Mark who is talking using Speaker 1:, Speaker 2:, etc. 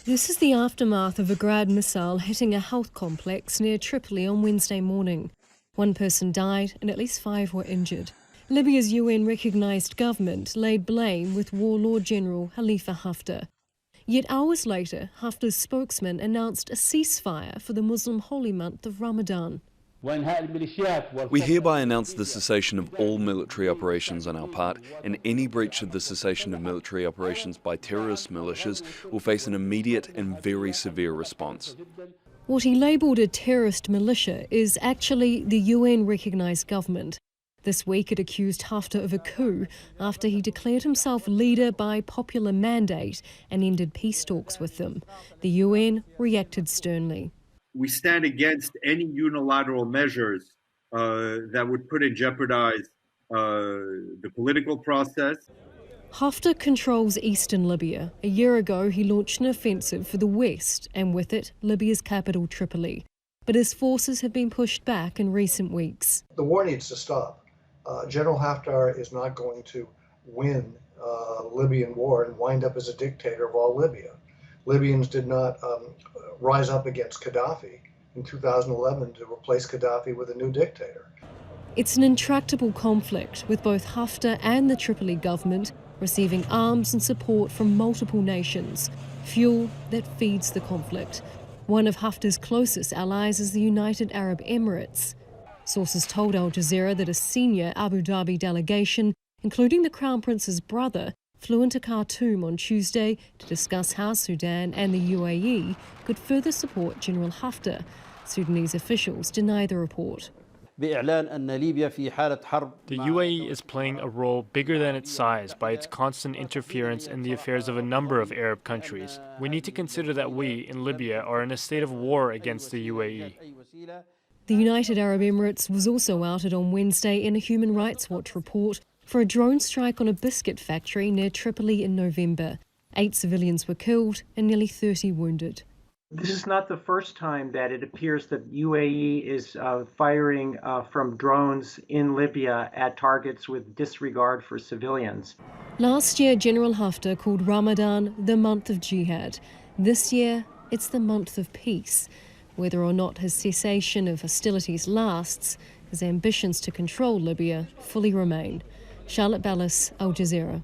Speaker 1: This is the aftermath of a Grad missile hitting a health complex near Tripoli on Wednesday morning. One person died and at least 5 were injured. Libya's UN-recognised government laid blame with Warlord General Khalifa Haftar. Yet hours later, Haftar's spokesman announced a ceasefire for the Muslim holy month of Ramadan.
Speaker 2: We hereby announce the cessation of all military operations on our part, and any breach of the cessation of military operations by terrorist militias will face an immediate and very severe response.
Speaker 1: What he labelled a terrorist militia is actually the UN-recognised government. This week it accused Haftar of a coup after he declared himself leader by popular mandate and ended peace talks with them. The UN reacted sternly.
Speaker 3: We stand against any unilateral measures that would put in jeopardize the political process.
Speaker 1: Haftar controls eastern Libya. A year ago, he launched an offensive for the west, and with it, Libya's capital, Tripoli. But his forces have been pushed back in recent weeks.
Speaker 4: The war needs to stop. General Haftar is not going to win Libyan war and wind up as a dictator of all Libya. Libyans did not rise up against Gaddafi in 2011 to replace Gaddafi with a new dictator.
Speaker 1: It's an intractable conflict, with both Haftar and the Tripoli government receiving arms and support from multiple nations, fuel that feeds the conflict. One of Haftar's closest allies is the United Arab Emirates. Sources told Al Jazeera that a senior Abu Dhabi delegation, including the Crown Prince's brother, flew into Khartoum on Tuesday to discuss how Sudan and the UAE could further support General Haftar. Sudanese officials deny the report.
Speaker 5: The UAE is playing a role bigger than its size by its constant interference in the affairs of a number of Arab countries. We need to consider that we, in Libya, are in a state of war against the UAE.
Speaker 1: The United Arab Emirates was also outed on Wednesday in a Human Rights Watch report for a drone strike on a biscuit factory near Tripoli in November. 8 civilians were killed and nearly 30 wounded.
Speaker 6: This is not the first time that it appears that UAE is firing from drones in Libya at targets with disregard for civilians.
Speaker 1: Last year, General Haftar called Ramadan the month of jihad. This year, it's the month of peace. Whether or not his cessation of hostilities lasts, his ambitions to control Libya fully remain. Charlotte Bellis, Al Jazeera.